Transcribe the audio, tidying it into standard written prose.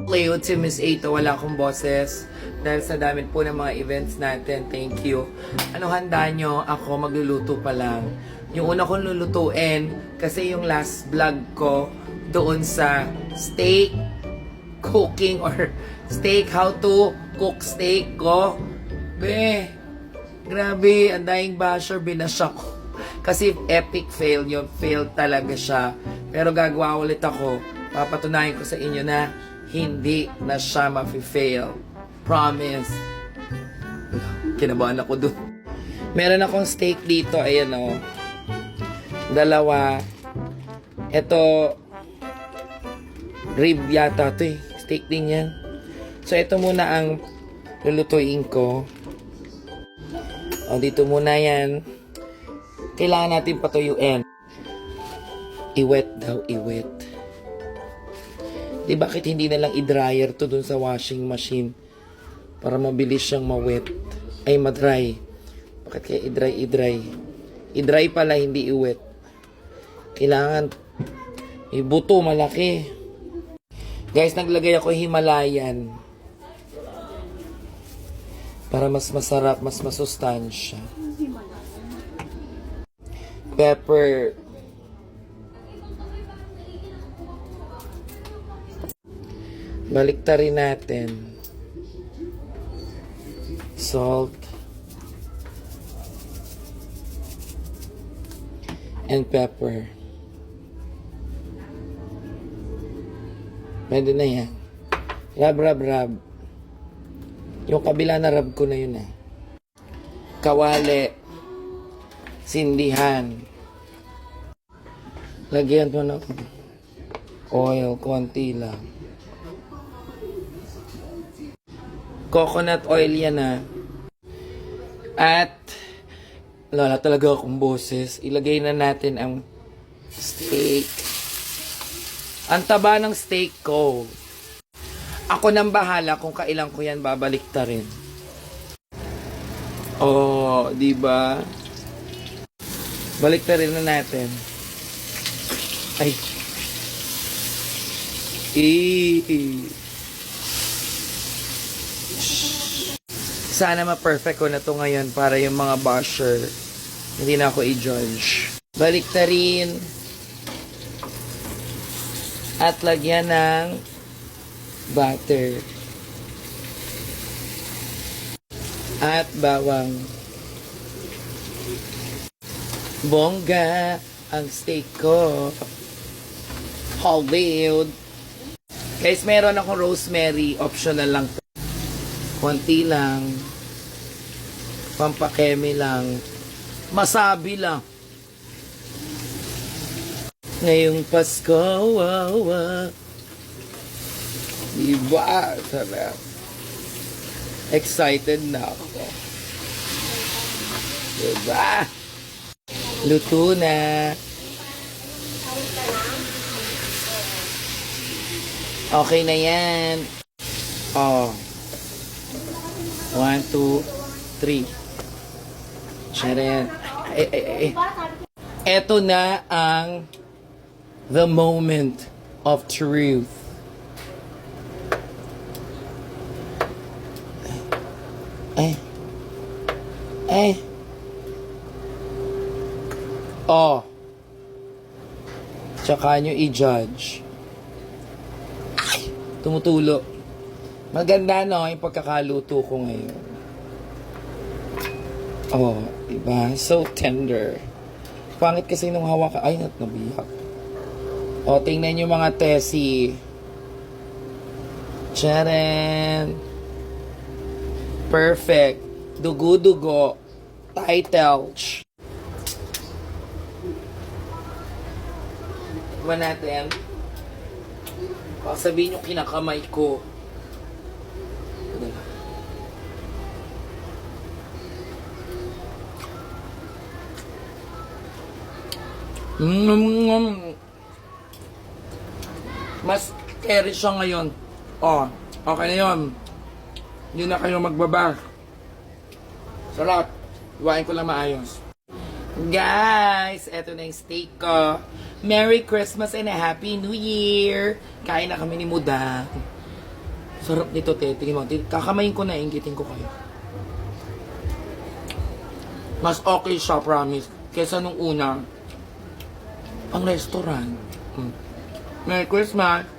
Leo to Miss Ato, wala akong boses dahil sa dami po ng mga events natin. Thank you. Ano handa nyo? Ako magluluto pa lang. Yung una kong lulutuin, kasi yung last vlog ko doon sa steak cooking or steak, how to cook steak ko. Grabe, ang daing basher, binasya ko. Kasi epic fail yun. Fail talaga siya. Pero gagawa ulit ako. Papatunayan ko sa inyo na hindi na siya mafe-fail. Promise. Kinabahan ako dun. Meron akong steak dito. Ayan o. Dalawa. Ito, rib yata ito eh. Steak din yan. So, ito muna ang lulutuin ko. O, dito muna yan. Kailangan natin patuyuin. Iwet daw, iwet. Di bakit hindi na lang i-dryer to dun sa washing machine para mabilis siyang ma-wet ay ma-dry. Bakit kaya i-dry? I-dry pala, hindi i-wet. Kailangan may buto malaki. Guys, naglagay ako Himalayan para mas masarap, mas masustansya. Pepper. Baliktarin natin. Salt. And pepper. Pwede na yan. Rab. Yung kabila na rab ko na yun eh. Kawali. Sindihan. Lagyan mo ng oil. Konti lang. Coconut oil yan ah. At wala talaga akong boses. Ilagay na natin ang steak. Ang taba ng steak ko. Ako nang bahala kung kailan ko yan babaliktarin. Oh, di ba? Baliktarin na natin. Ay. Sana ma-perfect ko na to ngayon para yung mga basher hindi na ako i-judge. Baliktarin at lagyan ng butter at bawang. Bongga ang steak ko. Hollywood. Guys, meron akong rosemary. Optional lang to. Konti lang. Pampakeme lang. Masabi lang. Ngayong Pasko, diba? Sarap. Excited na ako. Diba? Luto na. Okay na yan. Oh. 1, 2, 3. Sharon. Eto na ang the moment of truth. Oh. Tsaka nyo i-judge. Tumutulo. Maganda no yung pagkakaluto ko ngayon. Oh, diba? So tender. Pangit kasi nung hawak ka. Ay, nabiyak. O, tingnan nyo mga tesi. Charan. Perfect. Dugo-dugo. Title. Diba natin? Baka sabihin nyo kinakamay ko. Mas carry siya ngayon. Oh, okay na yun. Hindi na kayo magbabar. Sarap. Iwain ko lang maayos. Guys, eto na yung steak ko. Merry Christmas and a Happy New Year! Kain na kami ni Muda. Sarap nito, te. Tingin mo. Kakamayin ko na, inggitin ko kayo. Mas okay siya, promise. Kesa nung una, pang restaurant. Merry Christmas!